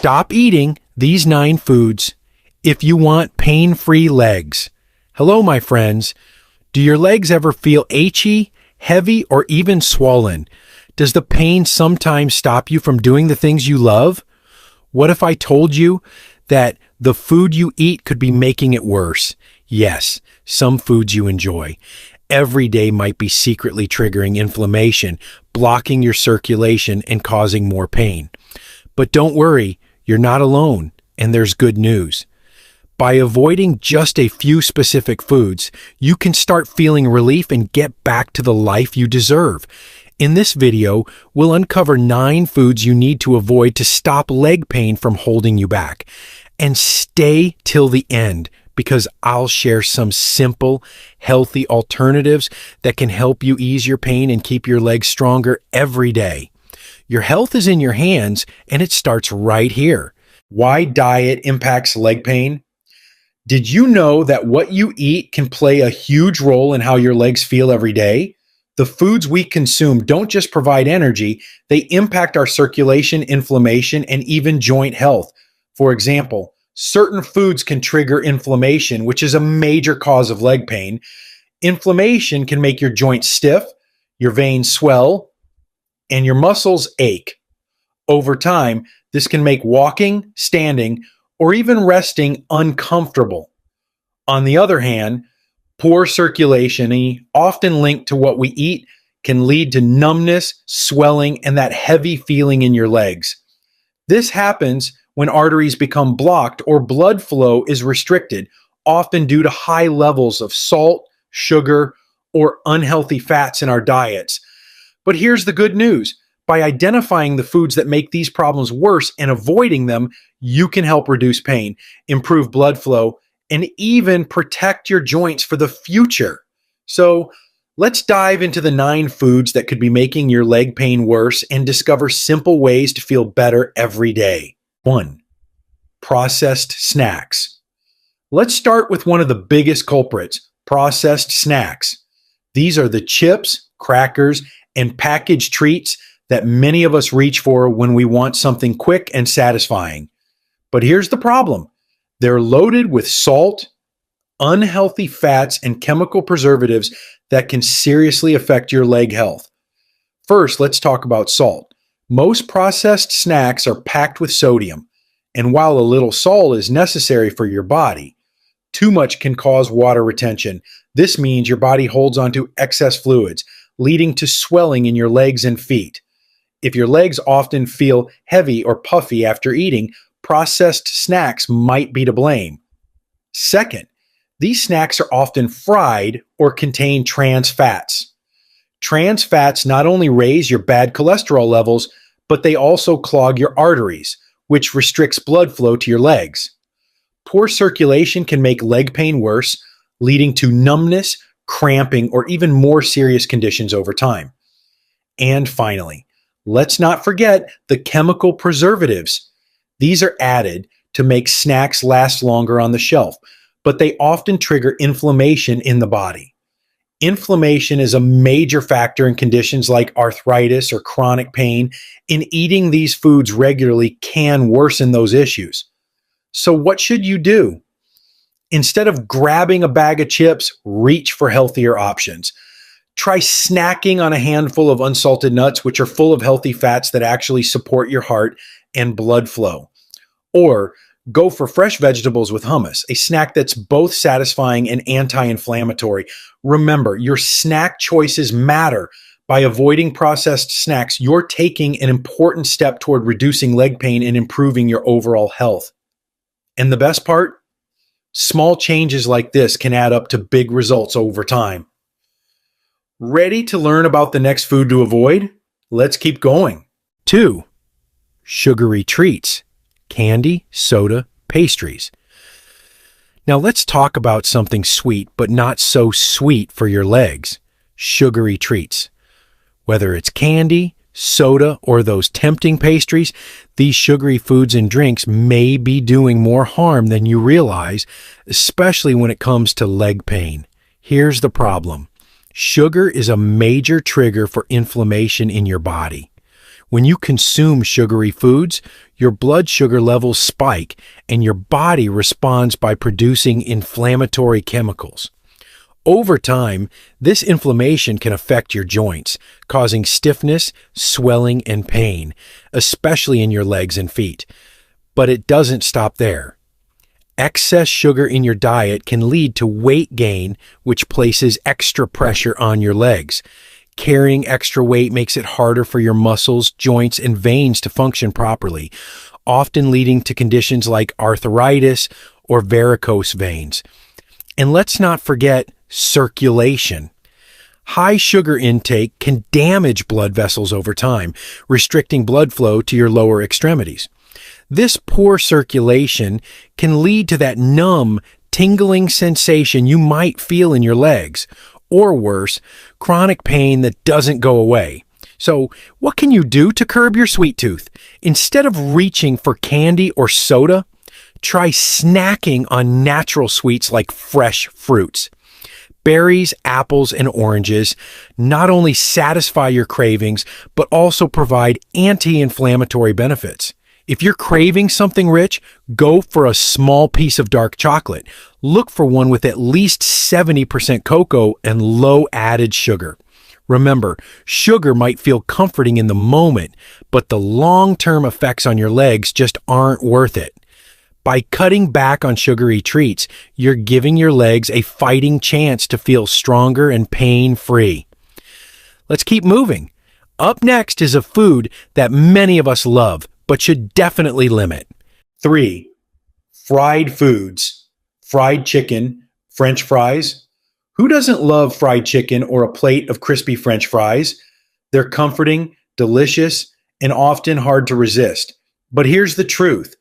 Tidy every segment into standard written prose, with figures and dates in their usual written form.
stop eating these 9 foods if you want pain-free legs. Hello, my friends. Do your legs ever feel achy, heavy, or even swollen? Does the pain sometimes stop you from doing the things you love? What if I told you that the food you eat could be making it worse? Yes, some foods you enjoy every day might be secretly triggering inflammation, blocking your circulation, and causing more pain. But don't worry, you're not alone, and there's good news. By avoiding just a few specific foods, you can start feeling relief and get back to the life you deserve. In this video, we'll uncover 9 foods you need to avoid to stop leg pain from holding you back. And stay till the end, because I'll share some simple, healthy alternatives that can help you ease your pain and keep your legs stronger every day. Your health is in your hands, and it starts right here. Why diet impacts leg pain? Did you know that what you eat can play a huge role in how your legs feel every day? The foods we consume don't just provide energy, they impact our circulation, inflammation, and even joint health. For example, certain foods can trigger inflammation, which is a major cause of leg pain. Inflammation can make your joints stiff, your veins swell, and your muscles ache. Over time, this can make walking, standing, or even resting uncomfortable. On the other hand, poor circulation, often linked to what we eat, can lead to numbness, swelling, and that heavy feeling in your legs. This happens when arteries become blocked or blood flow is restricted, often due to high levels of salt, sugar, or unhealthy fats in our diets. But here's the good news. By identifying the foods that make these problems worse and avoiding them, you can help reduce pain, improve blood flow, and even protect your joints for the future. So let's dive into the 9 foods that could be making your leg pain worse and discover simple ways to feel better every day. 1. Processed snacks. Let's start with one of the biggest culprits, processed snacks. These are the chips, crackers, and packaged treats that many of us reach for when we want something quick and satisfying. But here's the problem. They're loaded with salt, unhealthy fats, and chemical preservatives that can seriously affect your leg health. First, let's talk about salt. Most processed snacks are packed with sodium, and while a little salt is necessary for your body, too much can cause water retention. This means your body holds onto excess fluids, leading to swelling in your legs and feet. If your legs often feel heavy or puffy after eating, processed snacks might be to blame. Second, these snacks are often fried or contain trans fats. Trans fats not only raise your bad cholesterol levels, but they also clog your arteries, which restricts blood flow to your legs. Poor circulation can make leg pain worse, leading to numbness, cramping, or even more serious conditions over time. And finally, let's not forget the chemical preservatives. These are added to make snacks last longer on the shelf, but they often trigger inflammation in the body. Inflammation is a major factor in conditions like arthritis or chronic pain, and eating these foods regularly can worsen those issues. So what should you do? Instead of grabbing a bag of chips, reach for healthier options. Try snacking on a handful of unsalted nuts, which are full of healthy fats that actually support your heart and blood flow. Or go for fresh vegetables with hummus, a snack that's both satisfying and anti-inflammatory. Remember, your snack choices matter. By avoiding processed snacks, you're taking an important step toward reducing leg pain and improving your overall health. And the best part? Small changes like this can add up to big results over time. Ready to learn about the next food to avoid? Let's keep going. 2. Sugary treats. Candy, soda, pastries. Now let's talk about something sweet, but not so sweet for your legs. Sugary treats. Whether it's candy, soda, or those tempting pastries, these sugary foods and drinks may be doing more harm than you realize, especially when it comes to leg pain. Here's the problem. Sugar is a major trigger for inflammation in your body. When you consume sugary foods, your blood sugar levels spike and your body responds by producing inflammatory chemicals. Over time, this inflammation can affect your joints, causing stiffness, swelling, and pain, especially in your legs and feet. But it doesn't stop there. Excess sugar in your diet can lead to weight gain, which places extra pressure on your legs. Carrying extra weight makes it harder for your muscles, joints, and veins to function properly, often leading to conditions like arthritis or varicose veins. And let's not forget circulation. High sugar intake can damage blood vessels over time, restricting blood flow to your lower extremities. This poor circulation can lead to that numb, tingling sensation you might feel in your legs, or worse, chronic pain that doesn't go away. So, what can you do to curb your sweet tooth? Instead of reaching for candy or soda, try snacking on natural sweets like fresh fruits. Berries, apples, and oranges not only satisfy your cravings, but also provide anti-inflammatory benefits. If you're craving something rich, go for a small piece of dark chocolate. Look for one with at least 70% cocoa and low added sugar. Remember, sugar might feel comforting in the moment, but the long-term effects on your legs just aren't worth it. By cutting back on sugary treats, you're giving your legs a fighting chance to feel stronger and pain-free. Let's keep moving. Up next is a food that many of us love, but should definitely limit. 3. Fried foods. Fried chicken, French fries. Who doesn't love fried chicken or a plate of crispy French fries? They're comforting, delicious, and often hard to resist. But here's the truth.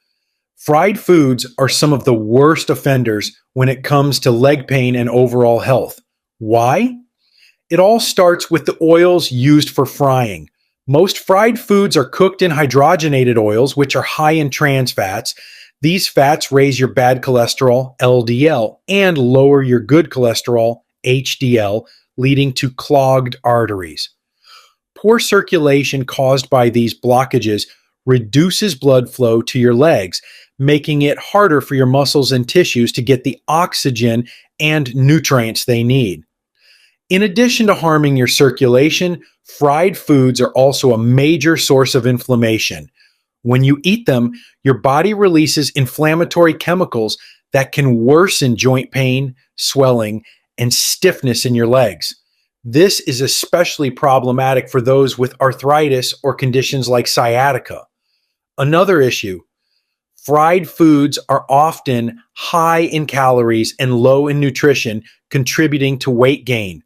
Fried foods are some of the worst offenders when it comes to leg pain and overall health. Why? It all starts with the oils used for frying. Most fried foods are cooked in hydrogenated oils, which are high in trans fats. These fats raise your bad cholesterol, LDL, and lower your good cholesterol, HDL, leading to clogged arteries. Poor circulation caused by these blockages reduces blood flow to your legs, making it harder for your muscles and tissues to get the oxygen and nutrients they need. In addition to harming your circulation, fried foods are also a major source of inflammation. When you eat them, your body releases inflammatory chemicals that can worsen joint pain, swelling, and stiffness in your legs. This is especially problematic for those with arthritis or conditions like sciatica. Another issue, fried foods are often high in calories and low in nutrition, contributing to weight gain.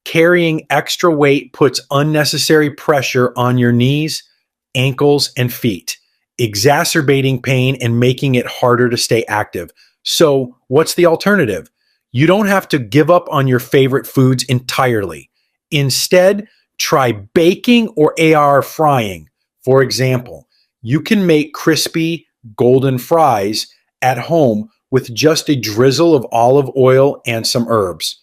Carrying extra weight puts unnecessary pressure on your knees, ankles, and feet, exacerbating pain and making it harder to stay active. So, what's the alternative? You don't have to give up on your favorite foods entirely. Instead, try baking or AR frying. For example, you can make crispy, golden fries at home with just a drizzle of olive oil and some herbs.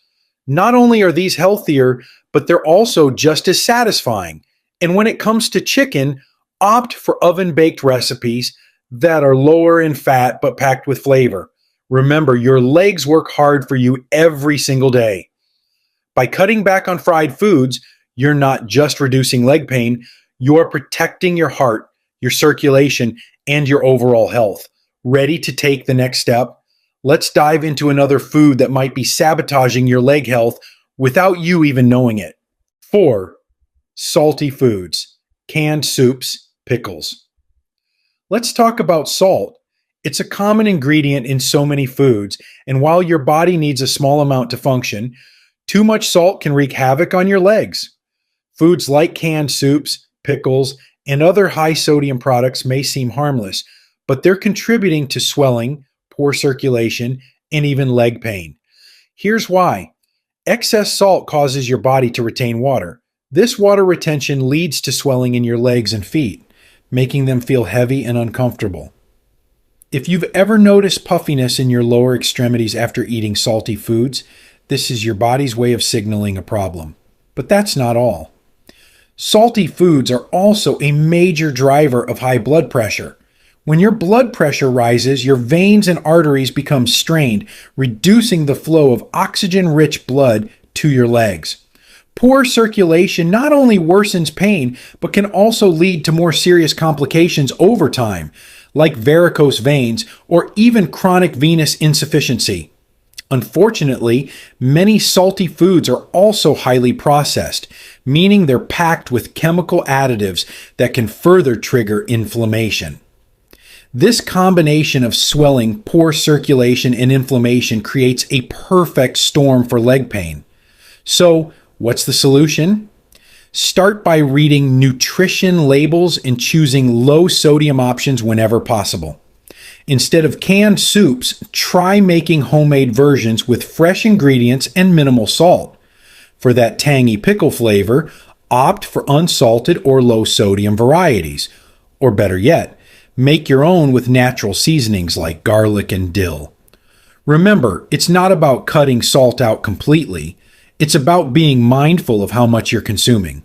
Not only are these healthier, but they're also just as satisfying. And when it comes to chicken, opt for oven-baked recipes that are lower in fat but packed with flavor. Remember, your legs work hard for you every single day. By cutting back on fried foods, you're not just reducing leg pain, you're protecting your heart, your circulation, and your overall health. Ready to take the next step? Let's dive into another food that might be sabotaging your leg health without you even knowing it. 4. Salty foods, canned soups, pickles. Let's talk about salt. It's a common ingredient in so many foods, and while your body needs a small amount to function, too much salt can wreak havoc on your legs. Foods like canned soups, pickles, and other high-sodium products may seem harmless, but they're contributing to swelling, poor circulation, and even leg pain. Here's why. Excess salt causes your body to retain water. This water retention leads to swelling in your legs and feet, making them feel heavy and uncomfortable. If you've ever noticed puffiness in your lower extremities after eating salty foods, this is your body's way of signaling a problem. But that's not all. Salty foods are also a major driver of high blood pressure. When your blood pressure rises, your veins and arteries become strained, reducing the flow of oxygen-rich blood to your legs. Poor circulation not only worsens pain, but can also lead to more serious complications over time, like varicose veins or even chronic venous insufficiency. Unfortunately, many salty foods are also highly processed, meaning they're packed with chemical additives that can further trigger inflammation. This combination of swelling, poor circulation, and inflammation creates a perfect storm for leg pain. So, what's the solution? Start by reading nutrition labels and choosing low sodium options whenever possible. Instead of canned soups, try making homemade versions with fresh ingredients and minimal salt. For that tangy pickle flavor, opt for unsalted or low sodium varieties. Or better yet, make your own with natural seasonings like garlic and dill. Remember, it's not about cutting salt out completely. It's about being mindful of how much you're consuming.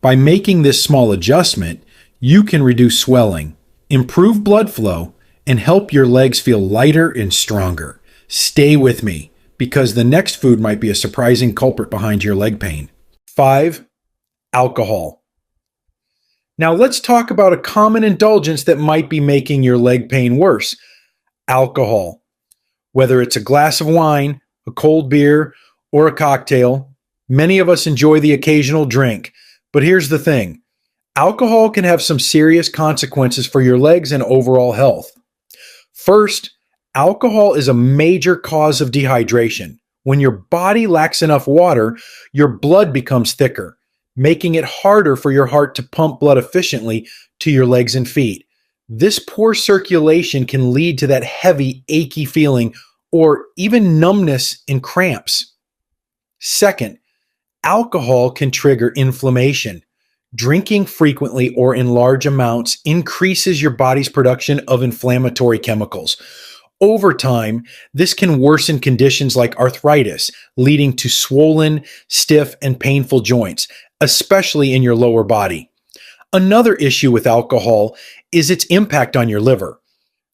By making this small adjustment, you can reduce swelling, improve blood flow, and help your legs feel lighter and stronger. Stay with me, because the next food might be a surprising culprit behind your leg pain. 5. Alcohol. Now let's talk about a common indulgence that might be making your leg pain worse. Alcohol. Whether it's a glass of wine, a cold beer, or a cocktail, many of us enjoy the occasional drink. But here's the thing. Alcohol can have some serious consequences for your legs and overall health. First, alcohol is a major cause of dehydration. When your body lacks enough water, your blood becomes thicker, making it harder for your heart to pump blood efficiently to your legs and feet. This poor circulation can lead to that heavy, achy feeling or even numbness and cramps. Second, alcohol can trigger inflammation. Drinking frequently or in large amounts increases your body's production of inflammatory chemicals. Over time, this can worsen conditions like arthritis, leading to swollen, stiff, and painful joints, especially in your lower body. Another issue with alcohol is its impact on your liver.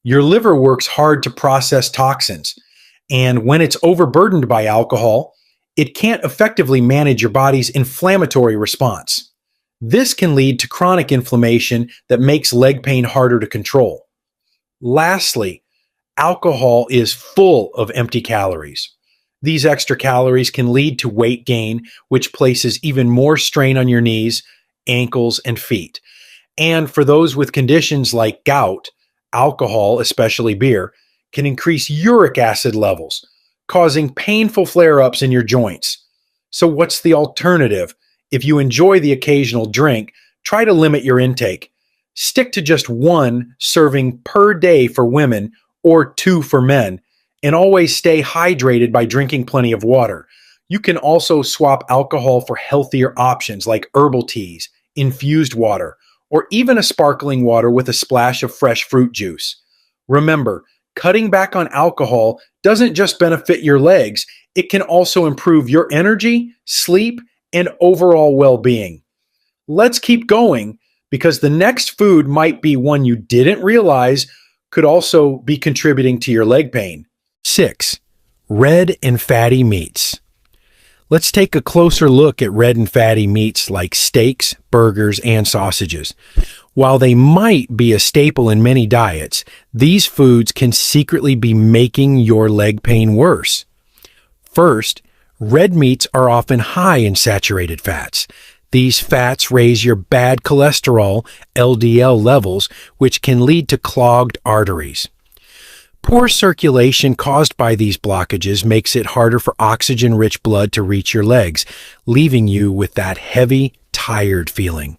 Your liver works hard to process toxins, and when it's overburdened by alcohol, it can't effectively manage your body's inflammatory response. This can lead to chronic inflammation that makes leg pain harder to control. Lastly, alcohol is full of empty calories. These extra calories can lead to weight gain, which places even more strain on your knees, ankles, and feet. And for those with conditions like gout, alcohol, especially beer, can increase uric acid levels, causing painful flare-ups in your joints. So what's the alternative? If you enjoy the occasional drink, try to limit your intake. Stick to just 1 serving per day for women or 2 for men, and always stay hydrated by drinking plenty of water. You can also swap alcohol for healthier options like herbal teas, infused water, or even a sparkling water with a splash of fresh fruit juice. Remember, cutting back on alcohol doesn't just benefit your legs, it can also improve your energy, sleep, and overall well-being. Let's keep going, because the next food might be one you didn't realize could also be contributing to your leg pain. 6. Red and fatty meats. Let's take a closer look at red and fatty meats like steaks, burgers, and sausages. While they might be a staple in many diets, these foods can secretly be making your leg pain worse. First, red meats are often high in saturated fats. These fats raise your bad cholesterol, LDL levels, which can lead to clogged arteries. Poor circulation caused by these blockages makes it harder for oxygen-rich blood to reach your legs, leaving you with that heavy, tired feeling.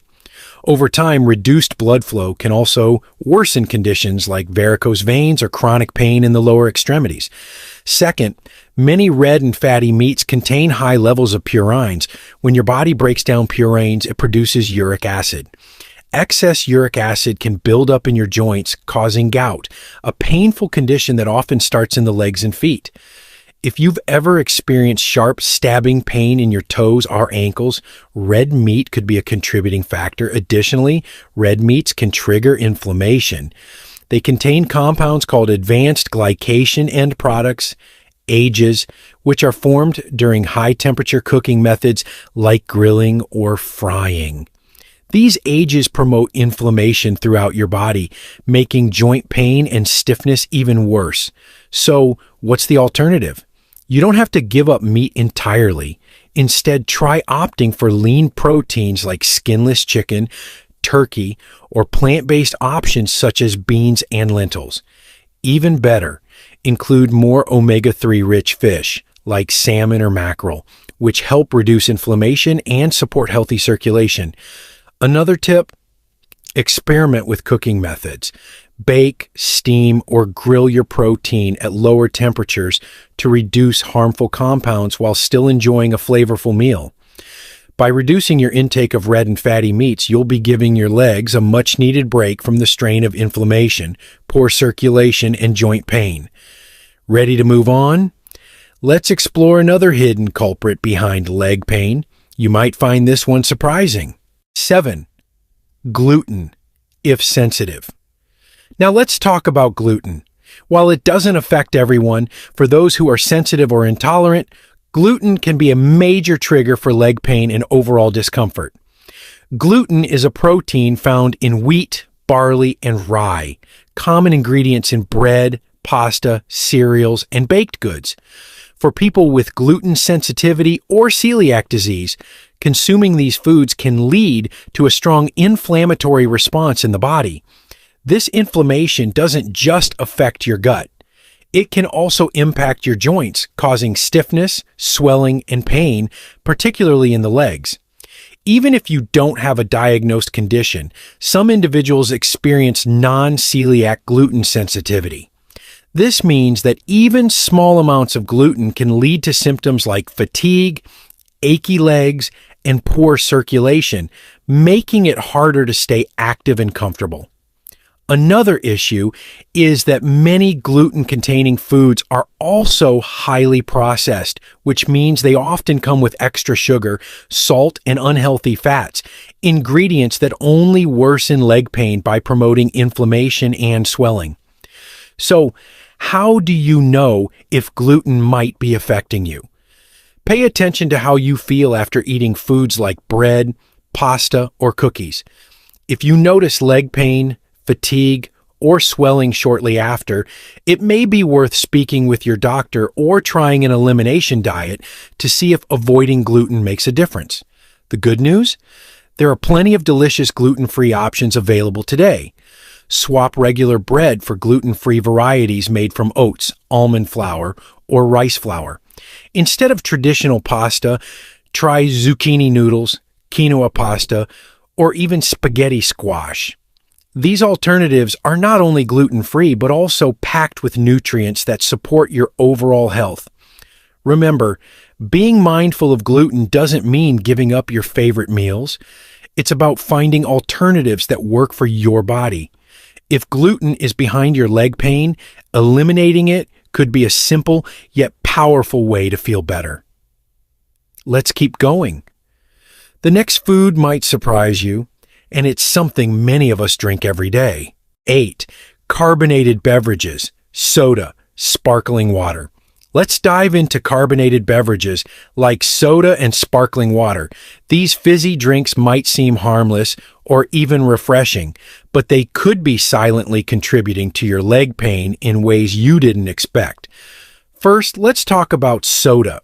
Over time, reduced blood flow can also worsen conditions like varicose veins or chronic pain in the lower extremities. Second, many red and fatty meats contain high levels of purines. When your body breaks down purines, it produces uric acid. Excess uric acid can build up in your joints, causing gout, a painful condition that often starts in the legs and feet. If you've ever experienced sharp stabbing pain in your toes or ankles, red meat could be a contributing factor. Additionally, red meats can trigger inflammation. They contain compounds called advanced glycation end products, AGEs, which are formed during high-temperature cooking methods like grilling or frying. These AGEs promote inflammation throughout your body, making joint pain and stiffness even worse. So, what's the alternative? You don't have to give up meat entirely. Instead, try opting for lean proteins like skinless chicken, turkey, or plant-based options such as beans and lentils. Even better, include more omega-3 rich fish like salmon or mackerel, which help reduce inflammation and support healthy circulation. Another tip, experiment with cooking methods. Bake, steam, or grill your protein at lower temperatures to reduce harmful compounds while still enjoying a flavorful meal. By reducing your intake of red and fatty meats, you'll be giving your legs a much-needed break from the strain of inflammation, poor circulation, and joint pain. Ready to move on? Let's explore another hidden culprit behind leg pain. You might find this one surprising. 7. Gluten, if sensitive. Now let's talk about gluten. While it doesn't affect everyone, for those who are sensitive or intolerant, gluten can be a major trigger for leg pain and overall discomfort. Gluten is a protein found in wheat, barley, and rye, common ingredients in bread, pasta, cereals, and baked goods. For people with gluten sensitivity or celiac disease, consuming these foods can lead to a strong inflammatory response in the body. This inflammation doesn't just affect your gut. It can also impact your joints, causing stiffness, swelling, and pain, particularly in the legs. Even if you don't have a diagnosed condition, some individuals experience non-celiac gluten sensitivity. This means that even small amounts of gluten can lead to symptoms like fatigue, achy legs, and poor circulation, making it harder to stay active and comfortable. Another issue is that many gluten-containing foods are also highly processed, which means they often come with extra sugar, salt, and unhealthy fats, ingredients that only worsen leg pain by promoting inflammation and swelling. So, how do you know if gluten might be affecting you? Pay attention to how you feel after eating foods like bread, pasta, or cookies. If you notice leg pain, fatigue, or swelling shortly after, it may be worth speaking with your doctor or trying an elimination diet to see if avoiding gluten makes a difference. The good news? There are plenty of delicious gluten-free options available today. Swap regular bread for gluten-free varieties made from oats, almond flour, or rice flour. Instead of traditional pasta, try zucchini noodles, quinoa pasta, or even spaghetti squash. These alternatives are not only gluten-free, but also packed with nutrients that support your overall health. Remember, being mindful of gluten doesn't mean giving up your favorite meals. It's about finding alternatives that work for your body. If gluten is behind your leg pain, eliminating it could be a simple yet powerful way to feel better. Let's keep going. The next food might surprise you, and it's something many of us drink every day. 8. Carbonated beverages, soda, sparkling water. Let's dive into carbonated beverages like soda and sparkling water. These fizzy drinks might seem harmless or even refreshing, but they could be silently contributing to your leg pain in ways you didn't expect. First, let's talk about soda.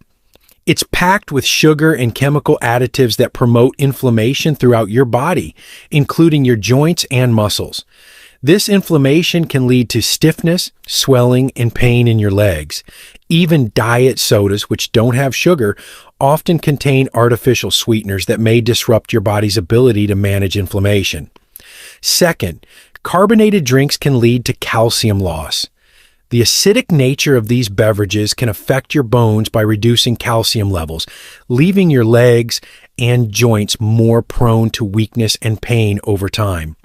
It's packed with sugar and chemical additives that promote inflammation throughout your body, including your joints and muscles. This inflammation can lead to stiffness, swelling, and pain in your legs. Even diet sodas, which don't have sugar, often contain artificial sweeteners that may disrupt your body's ability to manage inflammation. Second, carbonated drinks can lead to calcium loss. The acidic nature of these beverages can affect your bones by reducing calcium levels, leaving your legs and joints more prone to weakness and pain over time.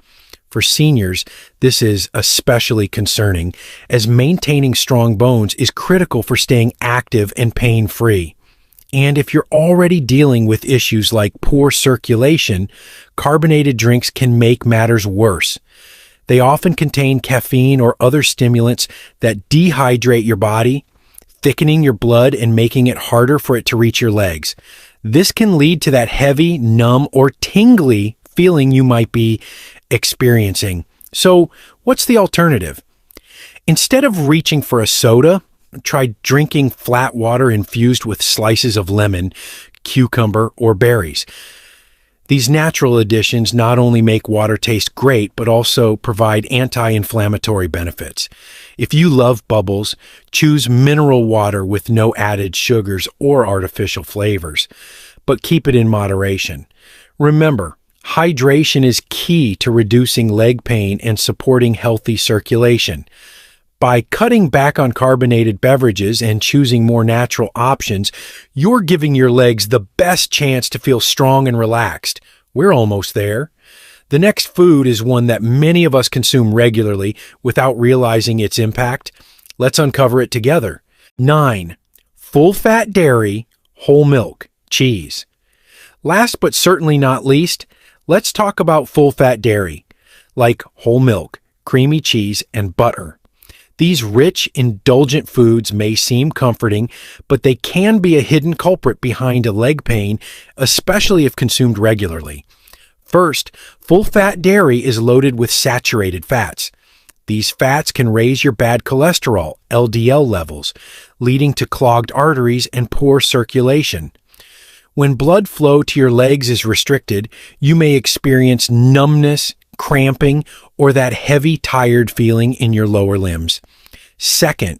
For For seniors, this is especially concerning, as maintaining strong bones is critical for staying active and pain-free. And if you're already dealing with issues like poor circulation, carbonated drinks can make matters worse. They often contain caffeine or other stimulants that dehydrate your body, thickening your blood and making it harder for it to reach your legs. This can lead to that heavy, numb, or tingly feeling you might be experiencing. So, what's the alternative? Instead of reaching for a soda, try drinking flat water infused with slices of lemon, cucumber, or berries. These natural additions not only make water taste great, but also provide anti-inflammatory benefits. If you love bubbles, choose mineral water with no added sugars or artificial flavors, but keep it in moderation. Remember, hydration is key to reducing leg pain and supporting healthy circulation. By cutting back on carbonated beverages and choosing more natural options, you're giving your legs the best chance to feel strong and relaxed. We're almost there. The next food is one that many of us consume regularly without realizing its impact. Let's uncover it together. 9. Full-fat dairy, whole milk, cheese. Last but certainly not least, let's talk about full-fat dairy, like whole milk, creamy cheese, and butter. These rich, indulgent foods may seem comforting, but they can be a hidden culprit behind a leg pain, especially if consumed regularly. First, full-fat dairy is loaded with saturated fats. These fats can raise your bad cholesterol, LDL levels, leading to clogged arteries and poor circulation. When blood flow to your legs is restricted, you may experience numbness, cramping, or that heavy, tired feeling in your lower limbs. Second,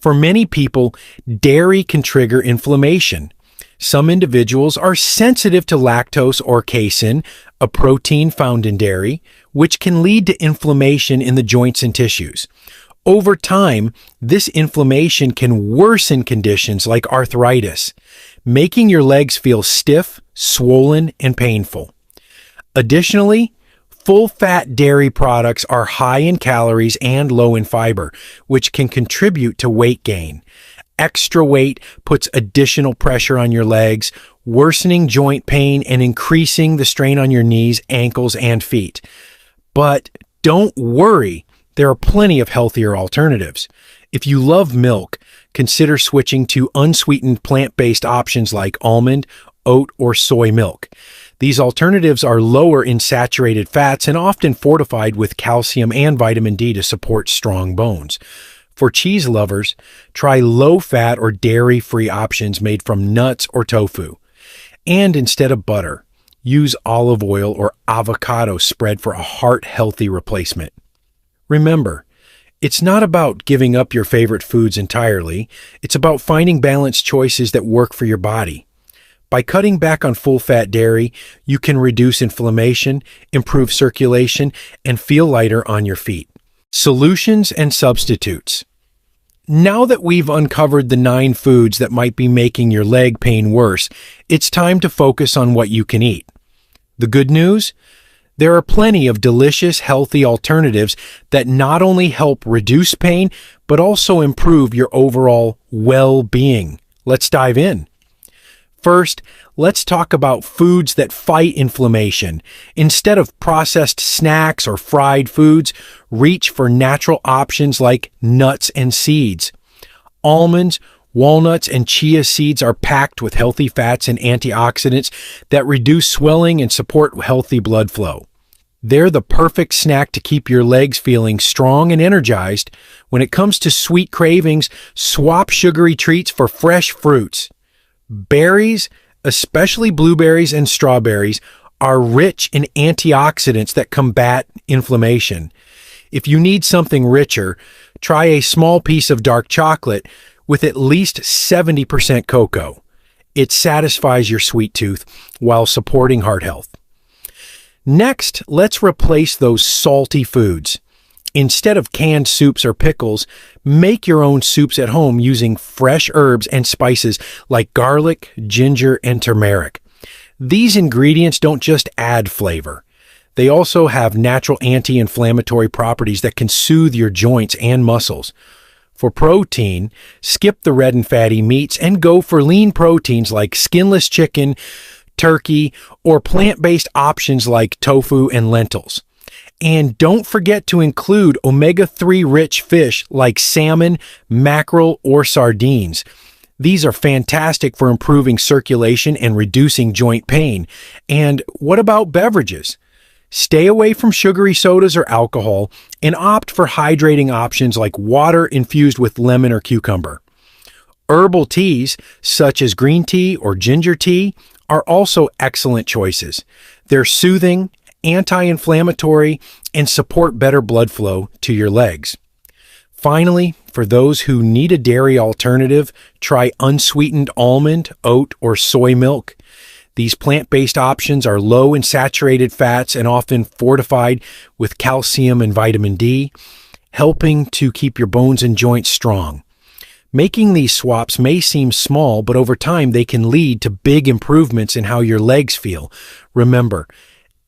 for many people, dairy can trigger inflammation. Some individuals are sensitive to lactose or casein, a protein found in dairy, which can lead to inflammation in the joints and tissues. Over time, this inflammation can worsen conditions like arthritis, making your legs feel stiff, swollen, and painful. Additionally, full-fat dairy products are high in calories and low in fiber, which can contribute to weight gain. Extra weight puts additional pressure on your legs, worsening joint pain and increasing the strain on your knees, ankles, and feet. But don't worry, there are plenty of healthier alternatives. If you love milk, consider switching to unsweetened plant-based options like almond, oat, or soy milk. These alternatives are lower in saturated fats and often fortified with calcium and vitamin D to support strong bones. For cheese lovers, try low-fat or dairy-free options made from nuts or tofu. And instead of butter, use olive oil or avocado spread for a heart-healthy replacement. Remember, it's not about giving up your favorite foods entirely. It's about finding balanced choices that work for your body. By cutting back on full-fat dairy, you can reduce inflammation, improve circulation, and feel lighter on your feet. Solutions and substitutes. Now that we've uncovered the 9 foods that might be making your leg pain worse, it's time to focus on what you can eat. The good news? There are plenty of delicious, healthy alternatives that not only help reduce pain, but also improve your overall well-being. Let's dive in. First, let's talk about foods that fight inflammation. Instead of processed snacks or fried foods, reach for natural options like nuts and seeds. Almonds, walnuts, and chia seeds are packed with healthy fats and antioxidants that reduce swelling and support healthy blood flow. They're the perfect snack to keep your legs feeling strong and energized. When it comes to sweet cravings, swap sugary treats for fresh fruits. Berries, especially blueberries and strawberries, are rich in antioxidants that combat inflammation. If you need something richer, try a small piece of dark chocolate with at least 70% cocoa. It satisfies your sweet tooth while supporting heart health. Next, let's replace those salty foods. Instead of canned soups or pickles, make your own soups at home using fresh herbs and spices like garlic, ginger, and turmeric. These ingredients don't just add flavor. They also have natural anti-inflammatory properties that can soothe your joints and muscles. For protein, skip the red and fatty meats and go for lean proteins like skinless chicken, turkey, or plant-based options like tofu and lentils. And don't forget to include omega-3 rich fish like salmon, mackerel, or sardines. These are fantastic for improving circulation and reducing joint pain. And what about beverages? Stay away from sugary sodas or alcohol and opt for hydrating options like water infused with lemon or cucumber. Herbal teas, such as green tea or ginger tea, are also excellent choices. They're soothing, anti-inflammatory, and support better blood flow to your legs. Finally, for those who need a dairy alternative, try unsweetened almond, oat, or soy milk. These plant-based options are low in saturated fats and often fortified with calcium and vitamin D, helping to keep your bones and joints strong. Making these swaps may seem small, but over time they can lead to big improvements in how your legs feel. Remember,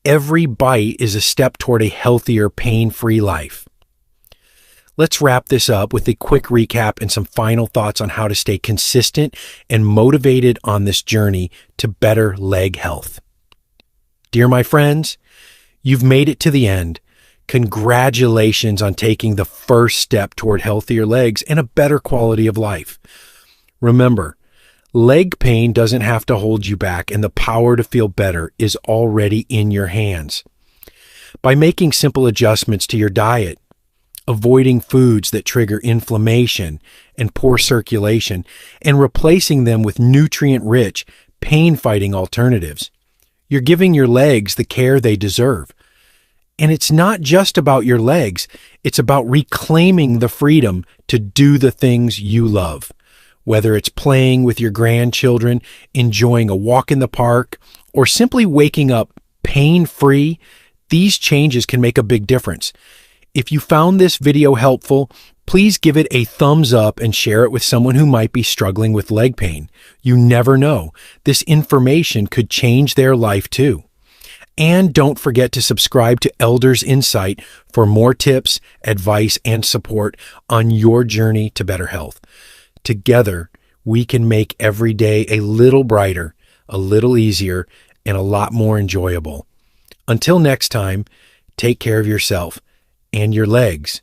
every bite is a step toward a healthier, pain-free life. Let's wrap this up with a quick recap and some final thoughts on how to stay consistent and motivated on this journey to better leg health. Dear my friends, you've made it to the end. Congratulations on taking the first step toward healthier legs and a better quality of life. Remember, leg pain doesn't have to hold you back, and the power to feel better is already in your hands. By making simple adjustments to your diet, avoiding foods that trigger inflammation and poor circulation, and replacing them with nutrient-rich, pain-fighting alternatives, you're giving your legs the care they deserve. And it's not just about your legs, it's about reclaiming the freedom to do the things you love. Whether it's playing with your grandchildren, enjoying a walk in the park, or simply waking up pain-free, these changes can make a big difference. If you found this video helpful, please give it a thumbs up and share it with someone who might be struggling with leg pain. You never know. This information could change their life too. And don't forget to subscribe to Elders Insight for more tips, advice, and support on your journey to better health. Together, we can make every day a little brighter, a little easier, and a lot more enjoyable. Until next time, take care of yourself and your legs.